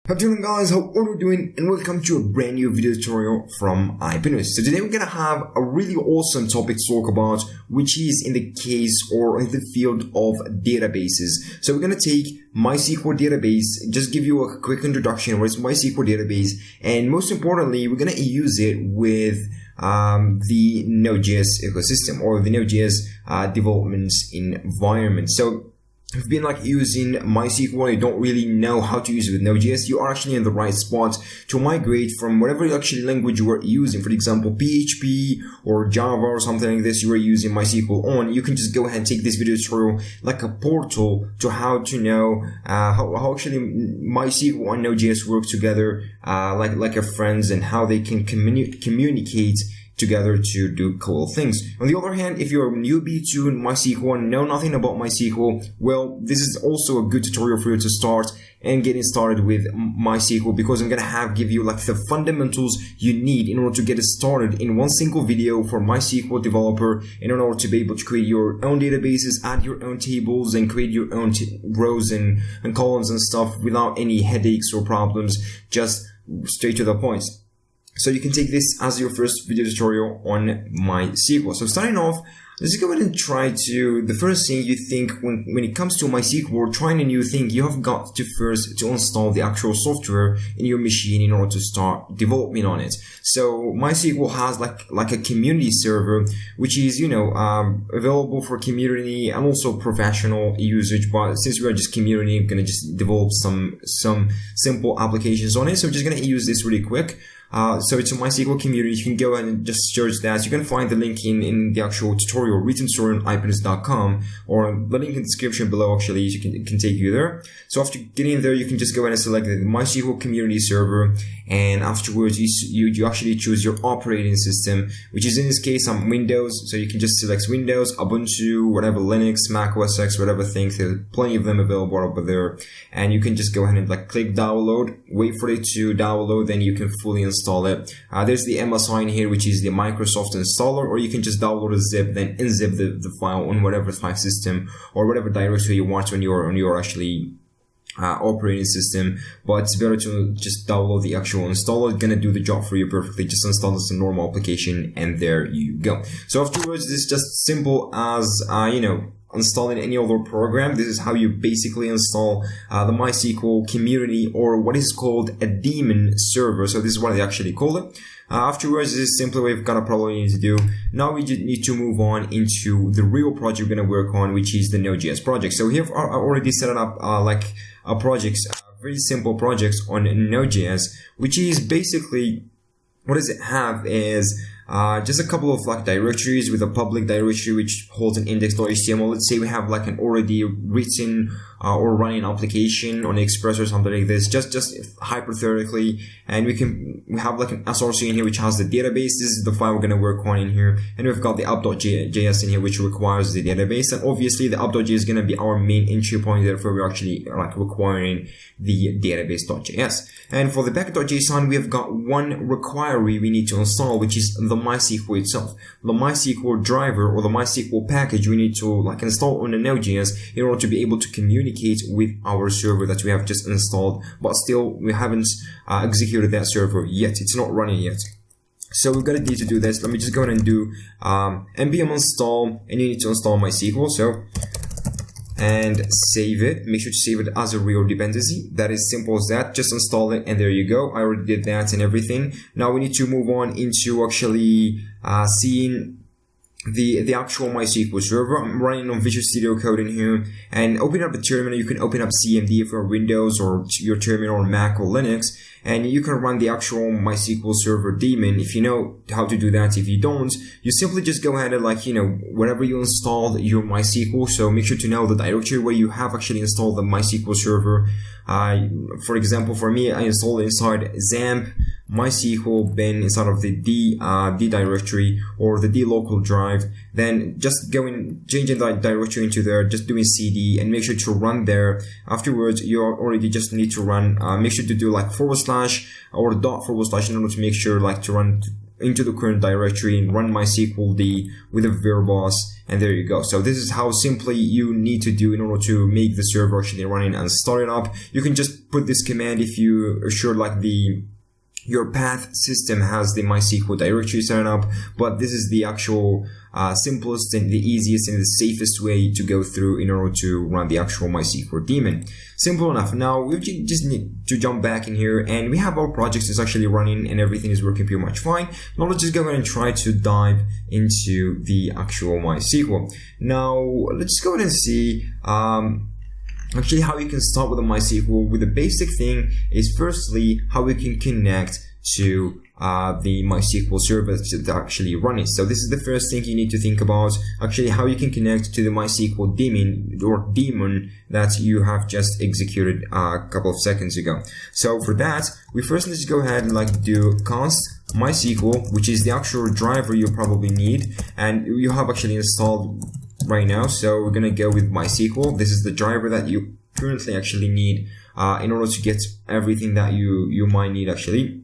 How you doing, guys? How are you doing? And welcome to a brand new video tutorial from iPinus. So today we're gonna have a really awesome topic to talk about, which is in the case or in the field of databases. So we're gonna take MySQL database, just give you a quick introduction what is MySQL database, and most importantly, we're gonna use it with the Nodejs ecosystem or the Nodejs development environment. So if you've been using MySQL, you don't really know how to use it with Node.js, you are actually in the right spot to migrate from whatever language you are using. For example, PHP or Java or something like this you are using MySQL on. You can just go ahead and take this video tutorial like a portal to how to know how actually MySQL and Node.js work together like a friends, and how they can communicate together to do cool things. On the other hand, if you're a newbie to MySQL and know nothing about MySQL, well, this is also a good tutorial for you to start and getting started with MySQL, because I'm gonna give you the fundamentals you need in order to get it started in one single video for MySQL developer, in order to be able to create your own databases, add your own tables, and create your own rows and columns and stuff without any headaches or problems, just straight to the point. So you can take this as your first video tutorial on MySQL. So starting off, let's go ahead and try to, the first thing you think when it comes to MySQL or trying a new thing, you have got to first to install the actual software in your machine in order to start developing on it. So MySQL has like a community server, which is, available for community and also professional usage. But since we are just community, I'm going to just develop some simple applications on it. So I'm just going to use this really quick. So it's a MySQL community. You can go ahead and just search that. You can find the link in the actual tutorial, written tutorial on ipinus.com, or the link in the description below actually can take you there. So after getting there, you can just go ahead and select the MySQL community server, and afterwards you actually choose your operating system, which is in this case Windows. So you can just select Windows, Ubuntu, whatever, Linux, Mac OS X, whatever thing. There's plenty of them available over there, and you can just go ahead and click download, wait for it to download, then you can fully install it. There's the MSI in here, which is the Microsoft installer, or you can just download a zip, then unzip the file on whatever file system or whatever directory you want on your actually operating system. But it's better to just download the actual installer. It's gonna do the job for you perfectly. Just install this as a normal application, and there you go. So afterwards, this is just simple as installing any other program. This is how you basically install the MySQL community, or what is called a daemon server. So this is what they actually call it. Afterwards, this is simply what we've got a problem you need to do. Now we just need to move on into the real project we're going to work on, which is the Node.js project. So here I've already set up very simple projects on Node.js, which is basically, what does it have is just a couple of directories, with a public directory which holds an index.html. Let's say we have an already written or running application on Express or something like this, just hypothetically, and we have an src in here which has the database. This is the file we're going to work on in here, and we've got the app.js in here which requires the database, and obviously the app.js is going to be our main entry point. Therefore we're actually requiring the database.js. And for the back.json, we have got one requirement we need to install, which is the MySQL itself, the MySQL driver or the MySQL package we need to install on the Node.js in order to be able to communicate with our server that we have just installed, but still we haven't executed that server yet. It's not running yet. So we're going to need to do this. Let me just go ahead and do npm install, and you need to install MySQL. So, and save it. Make sure to save it as a real dependency. That is simple as that. Just install it, and there you go. I already did that and everything. Now we need to move on into actually seeing the actual MySQL server. I'm running on Visual Studio Code in here, and open up the terminal. You can open up CMD if you're Windows, or your terminal on Mac or Linux, and you can run the actual MySQL server daemon if you know how to do that. If you don't, you simply just go ahead and whenever you install your MySQL, so make sure to know the directory where you have actually installed the MySQL server. For example, for me, I installed it inside XAMPP MySQL bin inside of the D directory or the D local drive. Then just changing that directory into there, just doing CD, and make sure to run there. Afterwards, you already just need to run, make sure to do // or ./ in order to make sure to run into the current directory and run MySQL D with a verbose, and there you go. So this is how simply you need to do in order to make the server actually running and start it up. You can just put this command if you are sure like your path system has the MySQL directory set up, but this is the actual simplest and the easiest and the safest way to go through in order to run the actual MySQL daemon. Simple enough. Now we just need to jump back in here, and we have our project is actually running and everything is working pretty much fine. Now let's just go ahead and try to dive into the actual MySQL. Now let's just go ahead and see actually how you can start with a MySQL. With the basic thing is firstly how we can connect to the MySQL server that's actually running. So this is the first thing you need to think about, actually how you can connect to the MySQL daemon that you have just executed a couple of seconds ago. So for that, we first need to go ahead and like do const MySQL, which is the actual driver you probably need, and you have actually installed right now. So we're gonna go with MySQL. This is the driver that you currently actually need in order to get everything that you might need actually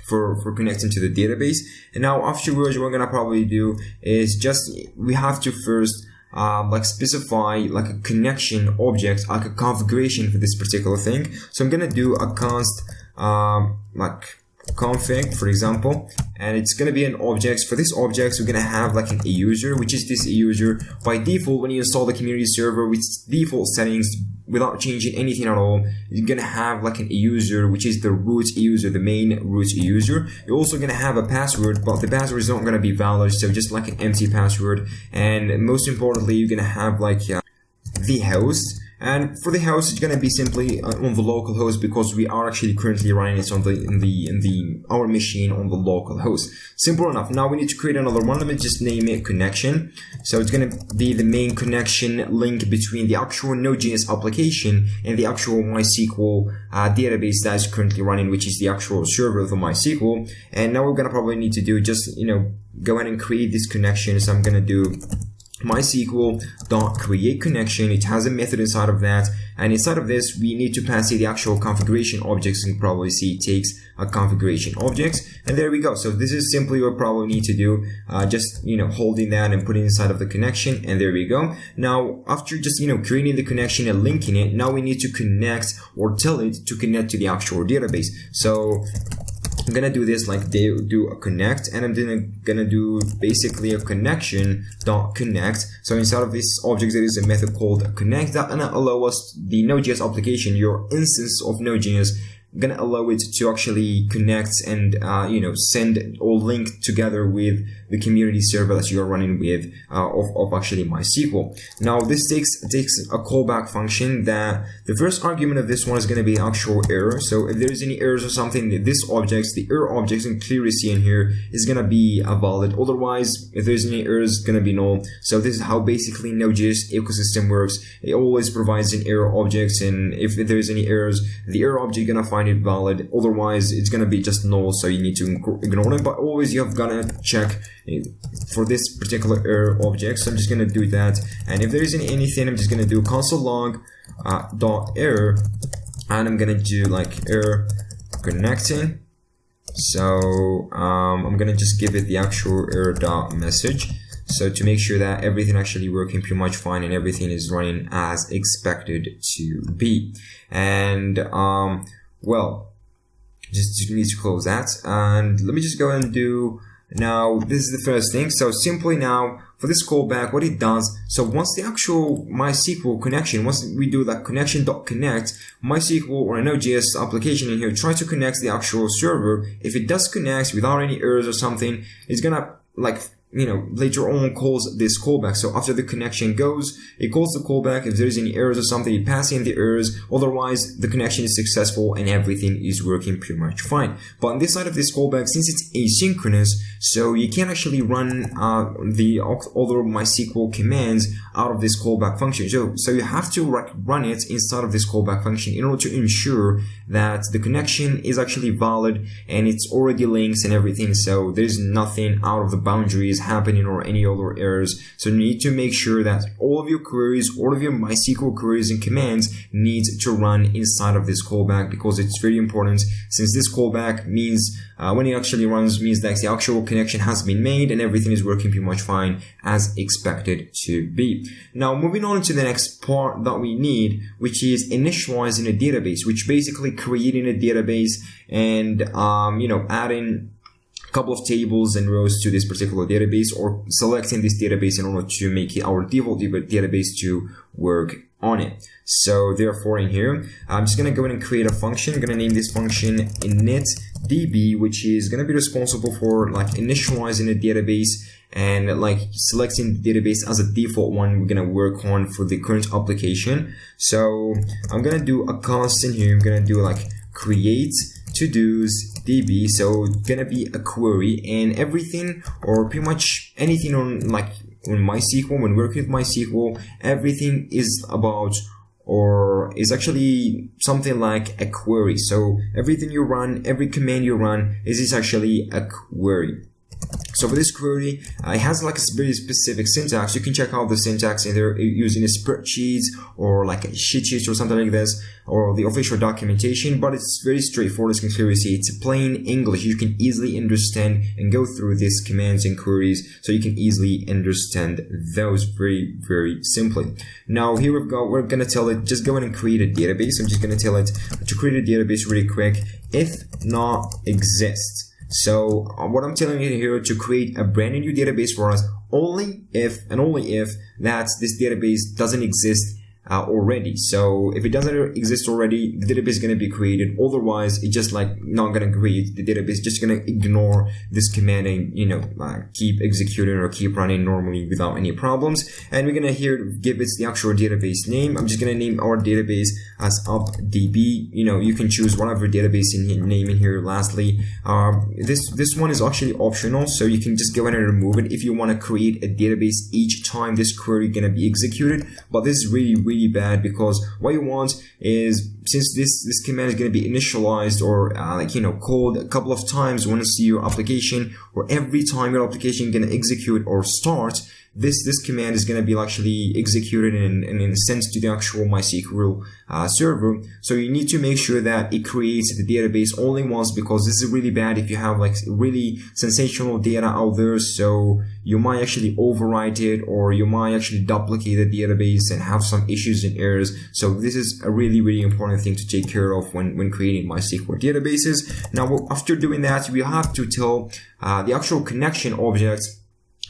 for connecting to the database. And now afterwards, what we're gonna probably do is just we have to first like specify like a connection object, like a configuration for this particular thing. So I'm gonna do a const like config, for example, and it's going to be an object. For this object, we're going to have like a user, which is this user. By default, when you install the community server with default settings without changing anything at all, you're going to have like a user, which is the root user, the main root user. You're also going to have a password, but the password is not going to be valid, so just like an empty password. And most importantly, you're going to have like the host. And for the host, it's going to be simply on the local host, because we are actually currently running it on our machine on the local host. Simple enough. Now we need to create another one. Let me just name it connection. So it's going to be the main connection link between the actual Node.js application and the actual MySQL database that is currently running, which is the actual server of the MySQL. And now we're going to probably need to do just, go ahead and create this connection. So I'm going to do MySQL.create connection. It has a method inside of that, and inside of this we need to pass the actual configuration objects. You can probably see it takes a configuration object, and there we go. So this is simply what we probably need to do, just holding that and putting it inside of the connection, and there we go. Now after just creating the connection and linking it, now we need to connect or tell it to connect to the actual database. So I'm gonna do this like do a connect, and I'm gonna do basically a connection dot connect. So inside of this object there is a method called connect that gonna allow us the Node.js application, your instance of Node.js, gonna allow it to actually connect and send or link together with the community server that you are running with of actually MySQL. Now this takes a callback function that the first argument of this one is going to be actual error. So if there's any errors or something, this object, the error objects, and clearly see in here, is going to be valid. Otherwise, if there's any errors, it's going to be null. So this is how basically Node.js ecosystem works. It always provides an error object, and if there's any errors, the error object is going to find it valid. Otherwise, it's going to be just null, so you need to ignore it. But always you have gonna check for this particular error object. So I'm just gonna do that, and if there isn't anything, I'm just gonna do console log dot error, and I'm gonna do like error connecting. So I'm gonna just give it the actual error dot message, so to make sure that everything actually working pretty much fine and everything is running as expected to be. And well, just need to close that, and let me just go ahead and do. Now, this is the first thing. So simply now, for this callback, what it does, so once the actual MySQL connection, once we do that connection.connect, MySQL or a Node.js application in here, try to connect the actual server. If it does connect without any errors or something, it's gonna later on calls this callback. So after the connection goes, it calls the callback. If there's any errors or something, it passes in the errors. Otherwise, the connection is successful and everything is working pretty much fine. But on this side of this callback, since it's asynchronous, so you can't actually run the other MySQL commands out of this callback function. So you have to run it inside of this callback function in order to ensure that the connection is actually valid and it's already links and everything. So there's nothing out of the boundaries happening or any other errors. So you need to make sure that all of your queries, all of your MySQL queries and commands need to run inside of this callback, because it's very important, since this callback means when it actually runs means that the actual connection has been made and everything is working pretty much fine as expected to be. Now moving on to the next part that we need, which is initializing a database, which basically creating a database and adding a couple of tables and rows to this particular database, or selecting this database in order to make it our default database to work on it. So therefore in here, I'm just going to go ahead and create a function. I'm going to name this function initDB, which is going to be responsible for like initializing a database and like selecting the database as a default one we're going to work on for the current application. So I'm going to do a constant here. I'm going to do like create to-dos db, so it's gonna be a query, and everything or pretty much anything on MySQL, when working with MySQL, everything is about or is actually something like a query. So everything you run, every command you run is actually a query. So for this query, it has like a very specific syntax. You can check out the syntax either using a spreadsheet or like a cheat sheet or something like this, or the official documentation, but it's very straightforward, as you can clearly see. It's plain English. You can easily understand and go through these commands and queries, so you can easily understand those very, very simply. Now here we've got, we're going to tell it, just go ahead and create a database. I'm just going to tell it to create a database really quick, if not exists. So what I'm telling you here, to create a brand new database for us, only if that this database doesn't exist already. So if it doesn't exist already, the database is going to be created. Otherwise, it's just like not going to create the database, just going to ignore this command and keep executing or keep running normally without any problems. And we're going to here give it the actual database name. I'm just going to name our database as UpDB. You can choose whatever database name in here. Lastly, this one is actually optional, so you can just go ahead and remove it if you want to create a database each time this query is going to be executed. But this is really bad, because what you want is, since this command is going to be initialized or called a couple of times once your application, or every time your application is going to execute or start, this command is going to be actually executed and sent to the actual MySQL server. So you need to make sure that it creates the database only once, because this is really bad if you have like really sensational data out there. So you might actually overwrite it, or you might actually duplicate the database and have some issues and errors. So this is a really important thing to take care of when creating MySQL databases. Now, after doing that, we have to tell the actual connection object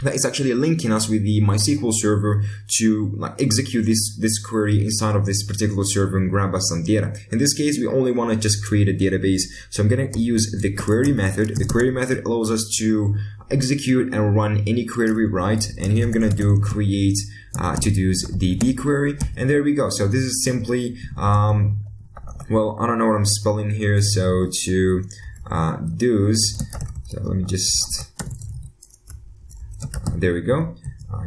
that is actually linking us with the MySQL server to execute this query inside of this particular server and grab us some data. In this case, we only want to just create a database. So I'm going to use the query method. The query method allows us to execute and run any query we write. And here I'm going to do create to-dos db query. And there we go. So this is simply, well, I don't know what I'm spelling here. So to do's. So let me just... there we go.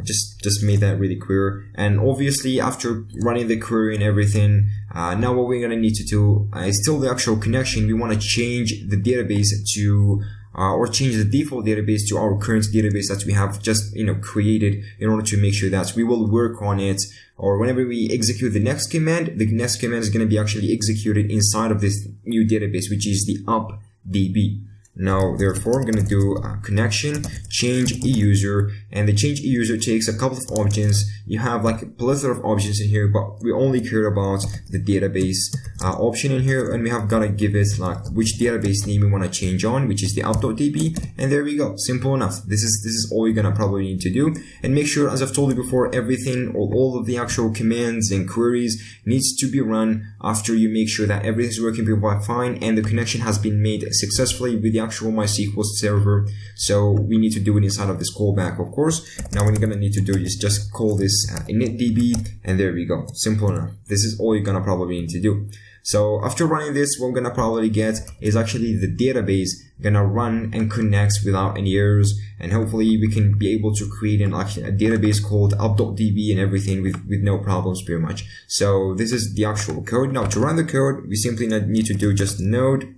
Just made that really clear. And obviously, after running the query and everything, now what we're going to need to do is still the actual connection. We want to change the database to or change the default database to our current database that we have just created, in order to make sure that we will work on it, or whenever we execute the next command is going to be actually executed inside of this new database, which is the UpDB. Now, therefore, I'm going to do a connection, change e-user, and the change e-user takes a couple of options. You have like a plethora of options in here, but we only care about the database option in here, and we have got to give it like which database name we want to change on, which is the up.db, and there we go. Simple enough. This is all you're going to probably need to do. And make sure, as I've told you before, everything, or all of the actual commands and queries needs to be run after you make sure that everything's working fine and the connection has been made successfully with the actual MySQL server. So we need to do it inside of this callback, of course. Now what you're going to need to do is just call this initDB, and there we go. Simple enough. This is all you're going to probably need to do. So after running this, what we're going to probably get is actually the database going to run and connect without any errors, and hopefully we can be able to create a database called up.db and everything with no problems pretty much. So this is the actual code. Now to run the code, we simply need to do just node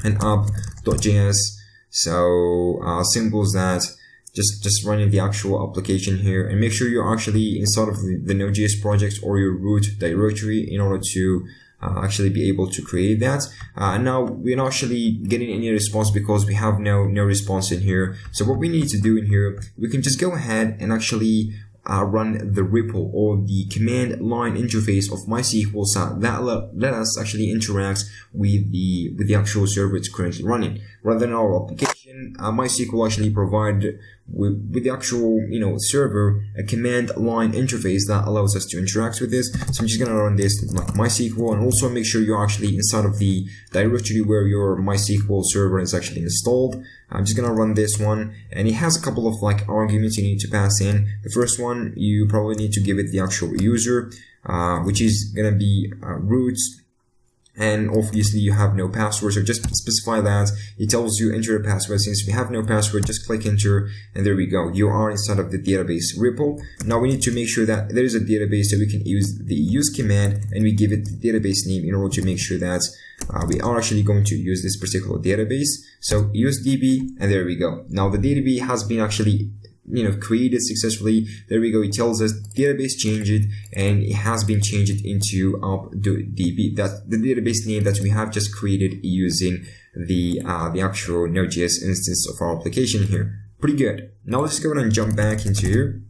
and up.js. So simple as that. just running the actual application here, and make sure you're actually inside of the Node.js project or your root directory in order to actually be able to create that. And now we're not actually getting any response because we have no response in here. So what we need to do in here, we can just go ahead and actually run the REPL or the command line interface of MySQL, so that let us actually interact with the actual server it's currently running. Rather than our application, MySQL actually provide with the actual server a command line interface that allows us to interact with this. So I'm just gonna run this like MySQL, and also make sure you're actually inside of the directory where your MySQL server is actually installed. I'm just gonna run this one, and it has a couple of like arguments you need to pass in. The first one, you probably need to give it the actual user, which is gonna be root, and obviously you have no password, so just specify that. It tells you enter a password. Since we have no password, just click enter, and there we go. You are inside of the database REPL. Now we need to make sure that there is a database, so we can use the use command, and we give it the database name in order to make sure that we are actually going to use this particular database. So use DB, and there we go. Now the database has been actually created successfully. There we go. It tells us database changed, and it has been changed into UpDB. That's the database name that we have just created using the actual Node.js instance of our application here. Pretty good. Now let's go ahead and jump back into here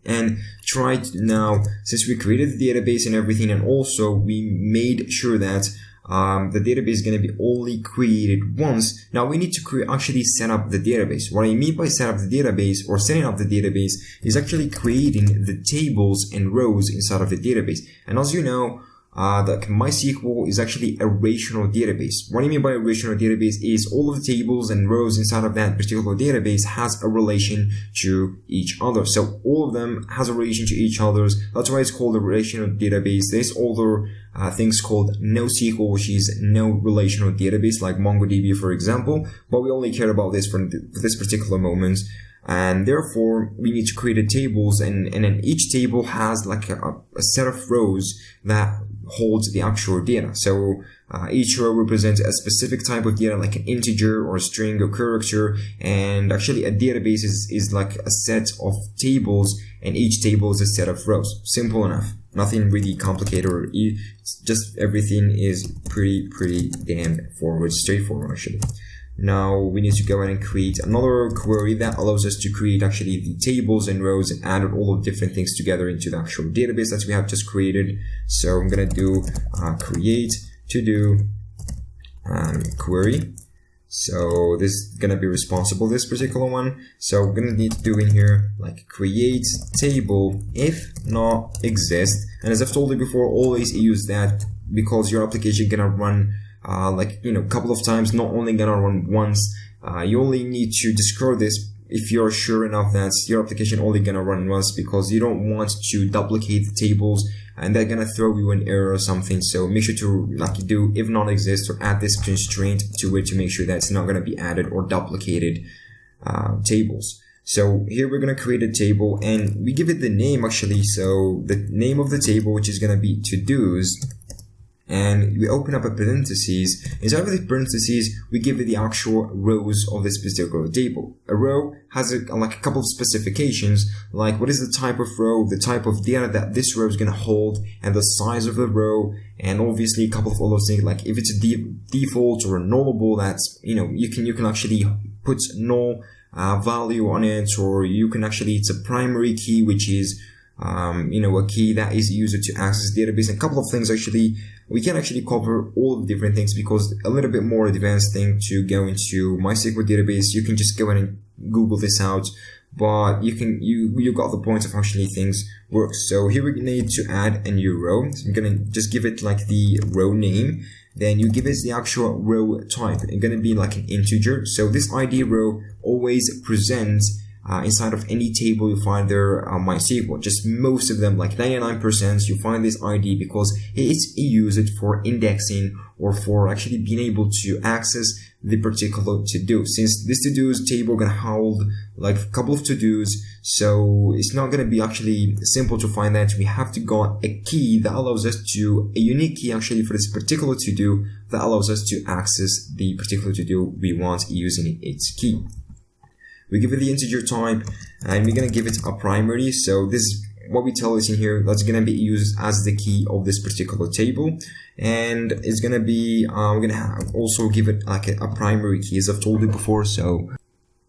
and try to now, since we created the database and everything, and also we made sure that the database is going to be only created once. Now we need to actually set up the database. What I mean by set up the database or setting up the database is actually creating the tables and rows inside of the database. And as you know, the MySQL is actually a relational database. What I mean by a relational database is all of the tables and rows inside of that particular database has a relation to each other. So all of them has a relation to each other. That's why it's called a relational database. There's other things called NoSQL, which is no relational database, like MongoDB, for example. But we only care about this for this particular moment. And therefore, we need to create tables, and then each table has like a set of rows that holds the actual data. So each row represents a specific type of data, like an integer or a string or character. And actually a database is like a set of tables, and each table is a set of rows. Simple enough. Nothing really complicated, or just everything is pretty damn straightforward actually. Now we need to go ahead and create another query that allows us to create actually the tables and rows and add all of different things together into the actual database that we have just created. So I'm gonna do create to do query. So this is gonna be responsible, this particular one. So we're gonna need to do in here like create table if not exist. And as I've told you before, always use that because your application gonna run a couple of times, not only gonna run once. You only need to discard this if you're sure enough that your application only gonna run once, because you don't want to duplicate the tables and they're gonna throw you an error or something. So make sure to do if not exist, or add this constraint to it to make sure that it's not gonna be added or duplicated tables. So here we're gonna create a table, and we give it the name actually. So the name of the table, which is gonna be to-dos, and we open up a parentheses. Inside of the parentheses, we give it the actual rows of this particular table. A row has a couple of specifications, like what is the type of row, the type of data that this row is going to hold, and the size of the row, and obviously a couple of other things, like if it's a default or a nullable, that's, you can actually put null value on it, or you can actually, it's a primary key, which is a key that is used to access the database. And a couple of things actually, we can actually cover all of the different things, because a little bit more advanced thing to go into MySQL database, you can just go ahead and Google this out, but you got the point of actually things work. So here we need to add a new row. So I'm gonna just give it like the row name. Then you give it the actual row type. It's gonna be like an integer. So this ID row always presents inside of any table you find there on MySQL. Just most of them, like 99%, you find this ID because it's used for indexing or for actually being able to access the particular to-do. Since this to-dos table can hold like a couple of to-dos, so it's not going to be actually simple to find that. We have to got a key that allows us to, a unique key actually for this particular to-do that allows us to access the particular to-do we want using its key. We give it the integer type, and we're going to give it a primary. So this is what we tell it in here. That's going to be used as the key of this particular table, and it's going to be we're going to also give it like a primary key, as I've told you before. So,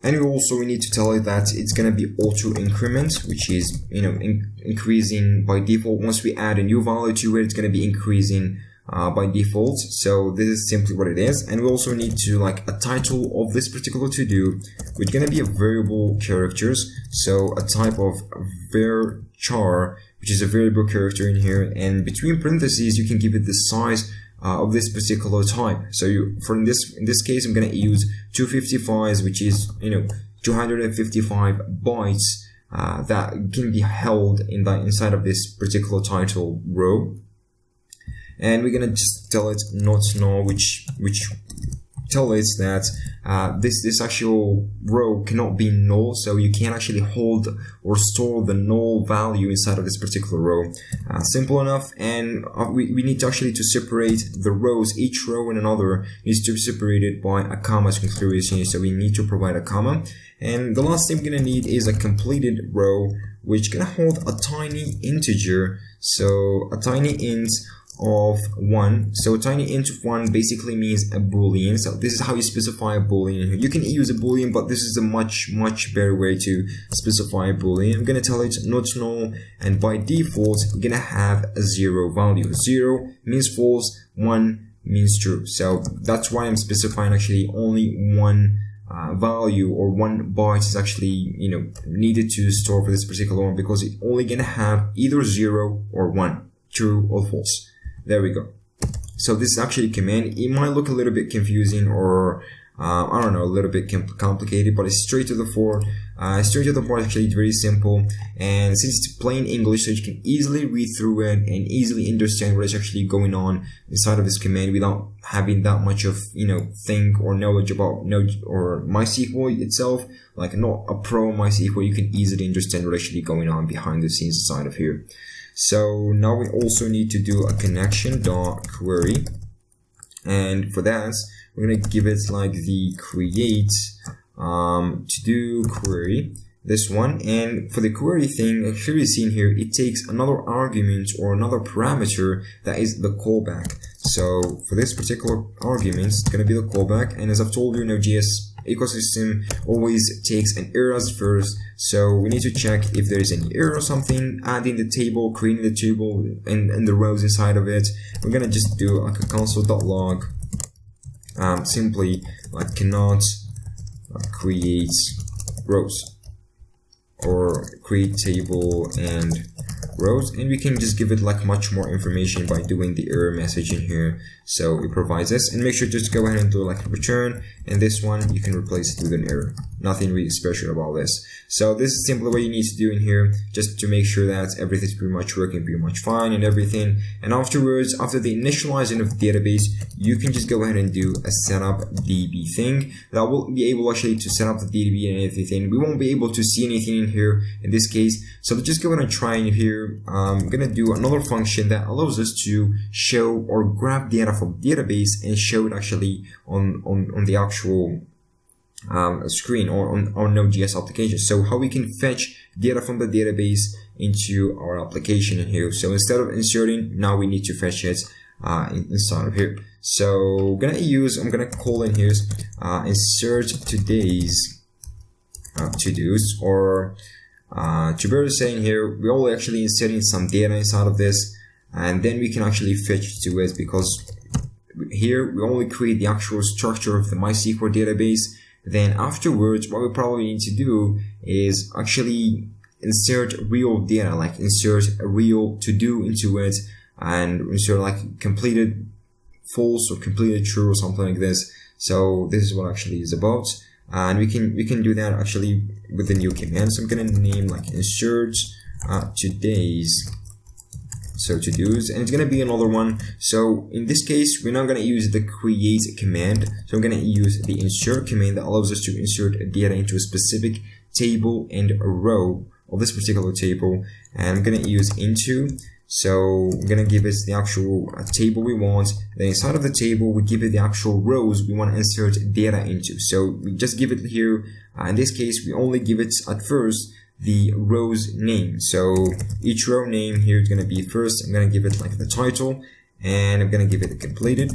and we need to tell it that it's going to be auto increment, which is, you know, increasing by default. Once we add a new value to it, it's going to be increasing by default. So this is simply what it is. And we also need to like a title of this particular to do, which is going to be a variable characters. So a type of varchar, which is a variable character in here, and between parentheses you can give it the size of this particular type. So in this case I'm going to use 255, which is, you know, 255 bytes that can be held inside of this particular title row. And we're gonna just tell it not null, which tell it that this actual row cannot be null, so you can't actually hold or store the null value inside of this particular row. Simple enough. And we need to actually to separate the rows. Each row and another needs to be separated by a comma to include, so we need to provide a comma. And the last thing we're gonna need is a completed row, which gonna hold a tiny integer. So a tiny int of 1. So tiny int of 1 basically means a boolean. So this is how you specify a boolean. You can use a boolean, but this is a much better way to specify a boolean. I'm gonna tell it not null, and by default you're gonna have a 0 value. 0 means false, 1 means true. So that's why I'm specifying actually only one value, or 1 byte is actually, you know, needed to store for this particular one, because it's only gonna have either 0 or 1, true or false. There we go. So this is actually a command. It might look a little bit confusing, or I don't know, a little bit complicated, but it's straight to the point. Actually, it's very simple. And since it's plain English, so you can easily read through it and easily understand what is actually going on inside of this command without having that much of, you know, think or knowledge about Node or MySQL itself. Like not a pro MySQL, you can easily understand what is actually going on behind the scenes inside of here. So now we also need to do a connection.query, and for that we're going to give it like the create to do query, this one. And for the query thing, actually seen here, it takes another argument or another parameter that is the callback. So for this particular argument, it's going to be the callback. And as I've told you, Node.js ecosystem always takes an errors first, so we need to check if there is any error or something, adding the table, creating the table and the rows inside of it. We're gonna just do like a console.log, simply like cannot create rows or create table and rows, and we can just give it like much more information by doing the error message in here. So it provides this, and make sure to just go ahead and do like a return, and this one you can replace it with an error. Nothing really special about this. So this is simply what you need to do in here, just to make sure that everything's pretty much working pretty much fine and everything. And afterwards, after the initializing of the database, you can just go ahead and do a setup DB thing. That will be able actually to set up the DB and everything. We won't be able to see anything in here in this case. So just go ahead and try in here. I'm gonna do another function that allows us to show or grab data from database and show it actually on the actual screen or on our Node.js application. So how we can fetch data from the database into our application in here. So instead of inserting, now we need to fetch it inside of here. So I'm gonna call in here insert today's to-dos, or to better saying here, we're all actually inserting some data inside of this, and then we can actually fetch to it, because here we only create the actual structure of the MySQL database. Then afterwards, what we probably need to do is actually insert real data, like insert a real to-do into it, and insert like completed false or completed true or something like this. So this is what actually is about. And we can do that actually with the new command. So I'm gonna name like insert today's, so to-dos, and it's gonna be another one. So in this case, we're not gonna use the create command. So I'm gonna use the insert command that allows us to insert data into a specific table and a row of this particular table. And I'm gonna use into So we're going to give it the actual table we want. Then inside of the table, we give it the actual rows we want to insert data into. So we just give it here. In this case, we only give it at first the row's name. So each row name here is going to be first. I'm going to give it like the title, and I'm going to give it completed.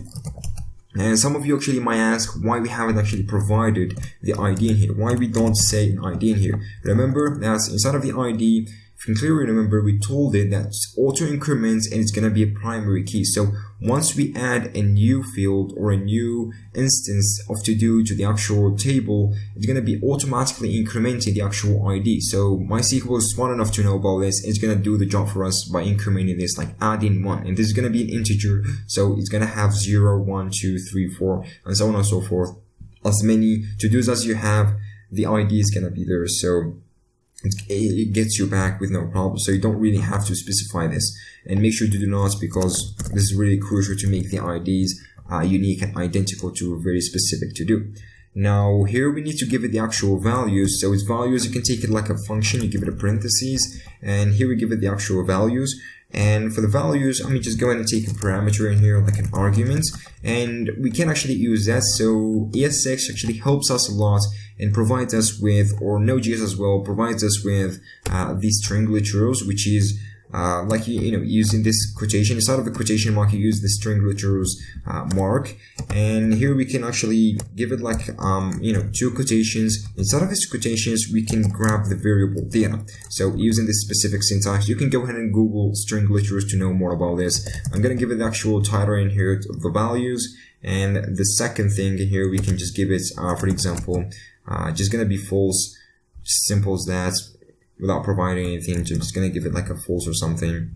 And some of you actually might ask why we haven't actually provided the ID in here, why we don't say an ID in here. Remember that inside of the ID, if you can clearly remember, we told it that auto increments and it's going to be a primary key. So once we add a new field or a new instance of to-do to the actual table, it's going to be automatically incrementing the actual ID. So MySQL is smart enough to know about this. It's going to do the job for us by incrementing this, like adding 1. And this is going to be an integer. So it's going to have 0, 1, 2, 3, 4, and so on and so forth. As many to-dos as you have, the ID is going to be there. So it gets you back with no problem. So you don't really have to specify this, and make sure to do not, because this is really crucial to make the IDs unique and identical to a very specific to do. Now here we need to give it the actual values. So its values, you can take it like a function, you give it a parentheses, and here we give it the actual values. And for the values, I'm just go ahead and take a parameter in here, like an argument, and we can actually use that. So ES6 actually helps us a lot and provides us with, or Nodejs as well, provides us with these string literals, which is like using this quotation. Instead of a quotation mark, you use the string literals mark, and here we can actually give it like 2 quotations. Instead of these quotations, we can grab the variable data. So using this specific syntax, you can go ahead and Google string literals to know more about this. I'm gonna give it the actual title in here of the values, and the second thing here we can just give it for example just gonna be false, simple as that, without providing anything. Just gonna give it like a false or something.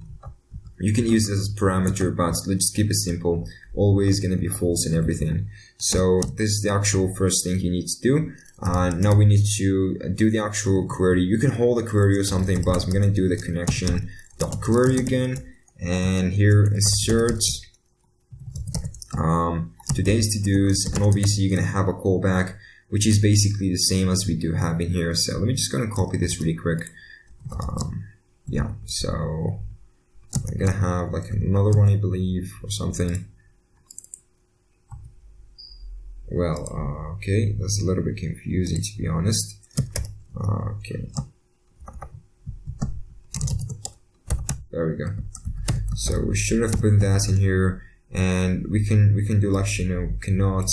You can use this as a parameter, but let's just keep it simple. Always gonna be false and everything. So this is the actual first thing you need to do. Now we need to do the actual query. You can hold a query or something, but I'm gonna do the connection dot query again, and here insert today's to-dos, and obviously you're gonna have a callback, which is basically the same as we do have in here. So let me just gonna copy this really quick. Yeah, so I'm gonna have like another one, I believe, or something. Well, okay, that's a little bit confusing, to be honest. Okay, there we go. So we should have put that in here, and we can do like cannot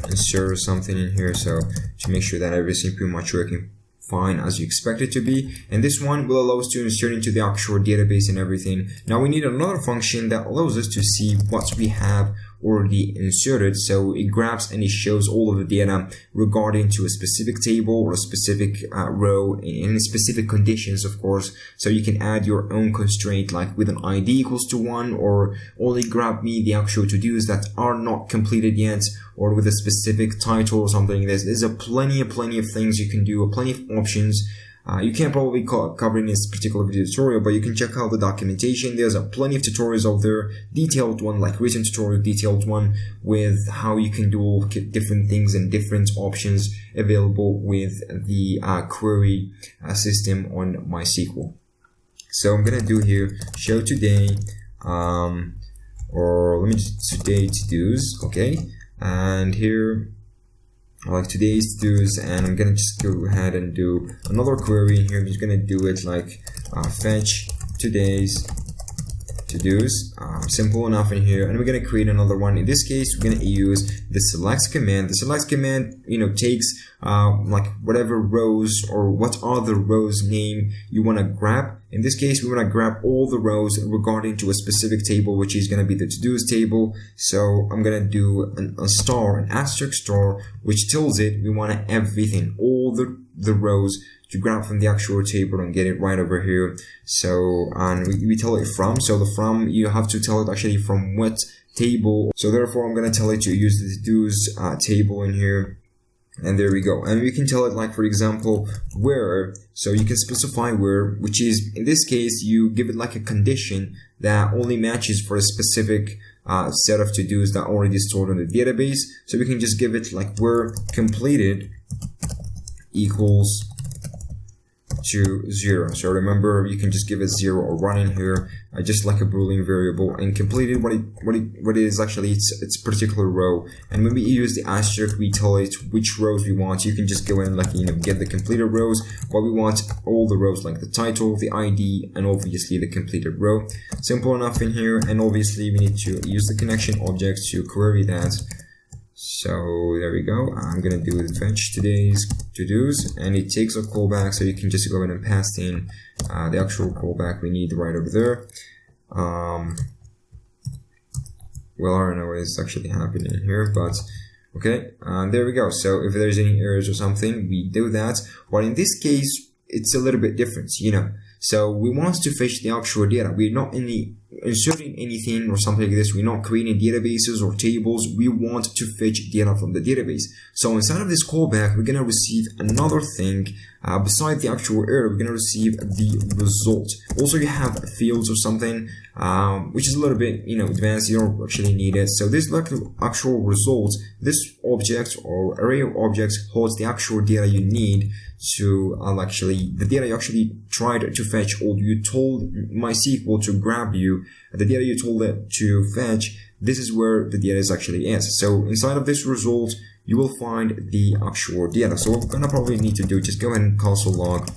insert something in here, so to make sure that everything pretty much working fine as you expect it to be. And this one will allow us to insert into the actual database and everything. Now we need another function that allows us to see what we have already inserted. So it grabs and it shows all of the data regarding to a specific table or a specific row in specific conditions, of course. So you can add your own constraint, like with an ID equals to 1, or only grab me the actual to-dos that are not completed yet, or with a specific title or something. There's a plenty of things you can do, plenty of options. You can't probably cover in this particular video tutorial, but you can check out the documentation. There's plenty of tutorials out there, detailed one, like written tutorial, detailed one with how you can do all different things and different options available with the query system on MySQL. So I'm gonna do here show today, or let me just today to-dos, okay, and here like today's to-dos, and I'm gonna just go ahead and do another query here. I'm just gonna do it like fetch today's to-dos, simple enough in here, and we're gonna create another one. In this case, we're gonna use the select command. The select command, takes like whatever rows or what are the rows name you want to grab. In this case, we want to grab all the rows regarding to a specific table, which is going to be the to-dos table. So I'm going to do an asterisk star, which tells it we want everything, all the rows to grab from the actual table and get it right over here. So, and we tell it from, so the from, you have to tell it actually from what table. So therefore, I'm going to tell it to use the to-dos table in here. And there we go. And we can tell it, like, for example, where. So you can specify where, which is, in this case, you give it like a condition that only matches for a specific set of to-dos that are already stored in the database. So we can just give it like where completed equals to 0. So remember, you can just give it 0 or 1 in here, just like a Boolean variable, and complete it what it is actually its particular row. And when we use the asterisk, we tell it which rows we want. You can just go in like, get the completed rows, but we want all the rows, like the title, the ID, and obviously the completed row. Simple enough in here, and obviously we need to use the connection object to query that. So there we go. I'm gonna do the fetch today's to-dos, and it takes a callback, so you can just go ahead and pass in the actual callback we need right over there. Well, I don't know what is actually happening here, but okay, there we go. So if there's any errors or something, we do that. But in this case, it's a little bit different, So we want to fetch the actual data. We're not inserting anything or something like this. We're not creating databases or tables. We want to fetch data from the database. So inside of this callback, we're going to receive another thing. Besides the actual error, we're going to receive the result. Also, you have fields or something, which is a little bit, advanced. You don't actually need it. So this actual result, this object or array of objects holds the actual data you need to the data you actually tried to fetch, or you told MySQL to grab you, the data you told it to fetch. This is where the data is actually is. So inside of this result, you will find the actual data. So what we're gonna probably need to do, just go ahead and console log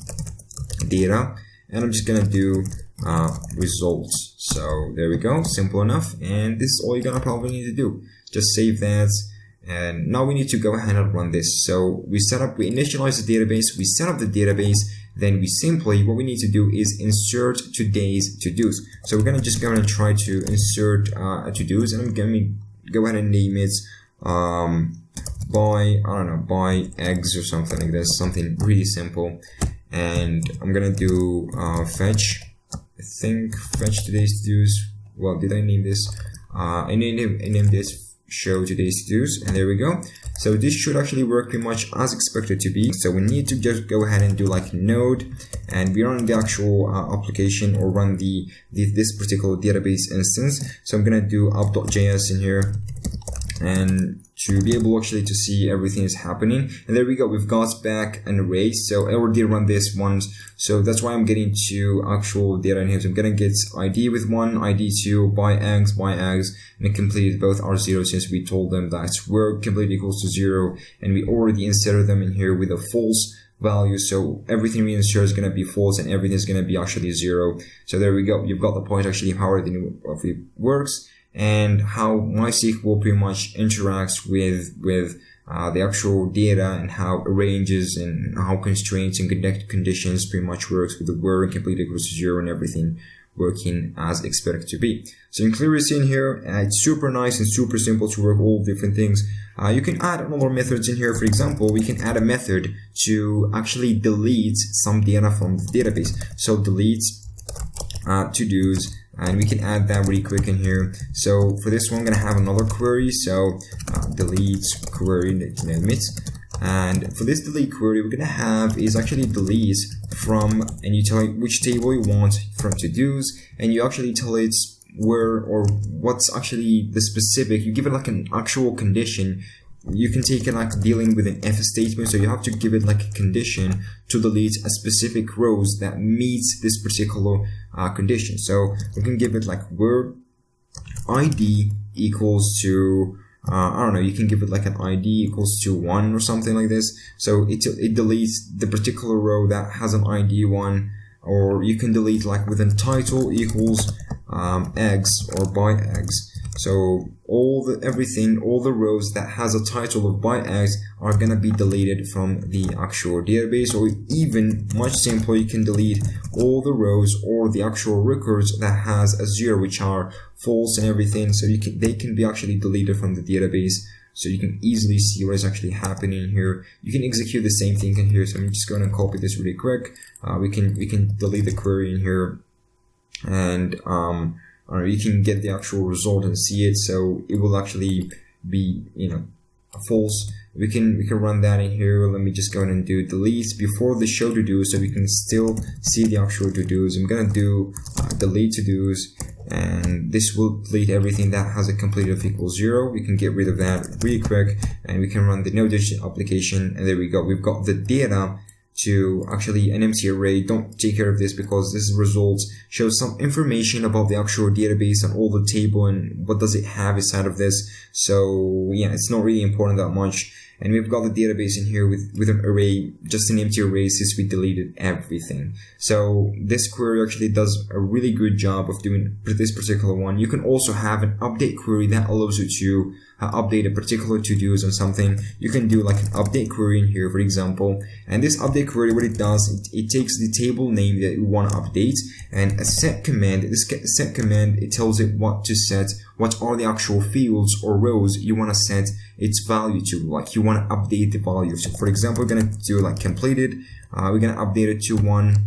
data, and I'm just gonna do results. So there we go, simple enough, and this is all you're gonna probably need to do. Just save that, and now we need to go ahead and run this. So we initialize the database, we set up the database, then what we need to do is insert today's to-dos. So we're gonna just go ahead and try to insert to-dos, and I'm gonna go ahead and name it buy eggs or something like this, something really simple. And I'm gonna do fetch, I think fetch today's to-dos. Well, did I name this? I named this show today's to-dos, and there we go. So this should actually work pretty much as expected to be. So we need to just go ahead and do like node, and we run the actual application, or run this particular database instance. So I'm gonna do app.js in here, and to be able actually to see everything is happening. And there we go, we've got back an array. So I already run this once, so that's why I'm getting to actual data in here. So I'm gonna get ID with 1, ID 2, buy eggs, and it completed both are 0, since we told them that we're complete equals to 0, and we already inserted them in here with a false value. So everything we insert is going to be false, and everything is going to be actually 0. So there we go, you've got the point actually how everything works, and how MySQL pretty much interacts with the actual data, and how arranges, and how constraints and conditions pretty much works with the where incomplete equals to 0, and everything working as expected to be. So you can clearly see in here, it's super nice and super simple to work all different things. You can add another methods in here. For example, we can add a method to actually delete some data from the database. So delete to-dos, and we can add that really quick in here. So for this one, I'm gonna have another query. So delete query, name it. And for this delete query, we're gonna have is actually delete from, and you tell it which table you want from to-dos, and you actually tell it where or what's actually the specific. You give it like an actual condition. You can take it like dealing with an if statement, so you have to give it like a condition to delete a specific rows that meets this particular condition. So we can give it like where ID equals to I don't know, you can give it like an ID equals to 1 or something like this. So it deletes the particular row that has an ID 1, or you can delete like with a title equals eggs or buy eggs. So all the rows that has a title of buy eggs are gonna be deleted from the actual database. Or even much simpler, you can delete all the rows or the actual records that has a 0, which are false and everything. So they can be actually deleted from the database. So you can easily see what is actually happening here. You can execute the same thing in here. So I'm just going to copy this really quick. We can delete the query in here, and you can get the actual result and see it. So it will actually be, false. We can run that in here. Let me just go ahead and do delete before the show to do, so we can still see the actual to dos. I'm gonna do delete to dos, and this will delete everything that has a complete of equals 0. We can get rid of that really quick, and we can run the Nodejs application, and there we go. We've got the data to actually an empty array. Don't take care of this because this results shows some information about the actual database and all the table and what does it have inside of this. So yeah, it's not really important that much. And we've got the database in here with an array, just an empty array since we deleted everything. So this query actually does a really good job of doing this particular one. You can also have an update query that allows you to update a particular to-dos on something. You can do like an update query in here, for example. And this update query, what it does, it takes the table name that you want to update and a set command. This set command, it tells it what to set, what are the actual fields or rows you want to set its value to, like you want to update the value. So for example, we're going to do like completed. We're going to update it to 1.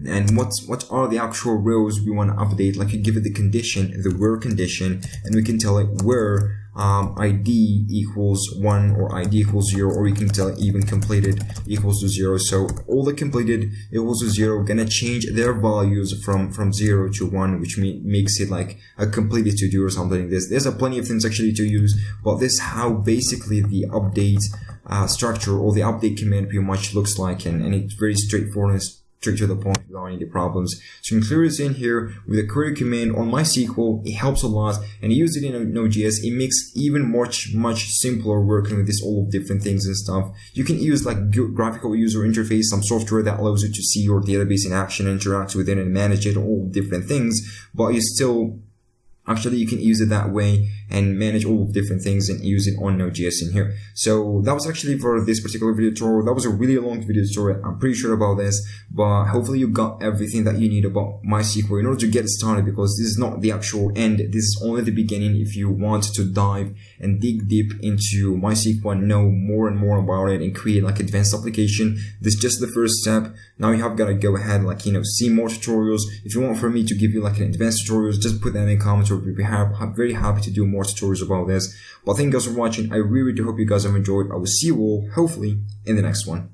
And what are the actual rows we want to update? Like you give it the condition, the where condition, and we can tell it where ID equals 1 or ID equals 0, or you can tell it even completed equals to 0. So all the completed equals to 0, gonna change their values from 0 to 1, which makes it like a completed to do or something like this. There's a plenty of things actually to use, but this is how basically the update structure or the update command pretty much looks like, and it's very straightforward and straight to the point without any problems. So you can clear this in here with a query command on MySQL. It helps a lot, and use it in Node.js. It makes even much simpler working with this all of different things and stuff. You can use like graphical user interface, some software that allows you to see your database in action, interact with it, and manage it, all different things. But you still actually you can use it that way and manage all of different things and use it on Node.js in here. So that was actually for this particular video tutorial. That was a really long video tutorial. I'm pretty sure about this, but hopefully you got everything that you need about MySQL in order to get started, because this is not the actual end. This is only the beginning. If you want to dive and dig deep into MySQL and know more and more about it and create like advanced application, this is just the first step. Now you have got to go ahead, like, see more tutorials. If you want for me to give you like an advanced tutorials, just put that in the comments, or we'll be very happy to do more tutorials about this. But thank you guys for watching. I really do hope you guys have enjoyed. I will see you all hopefully in the next one.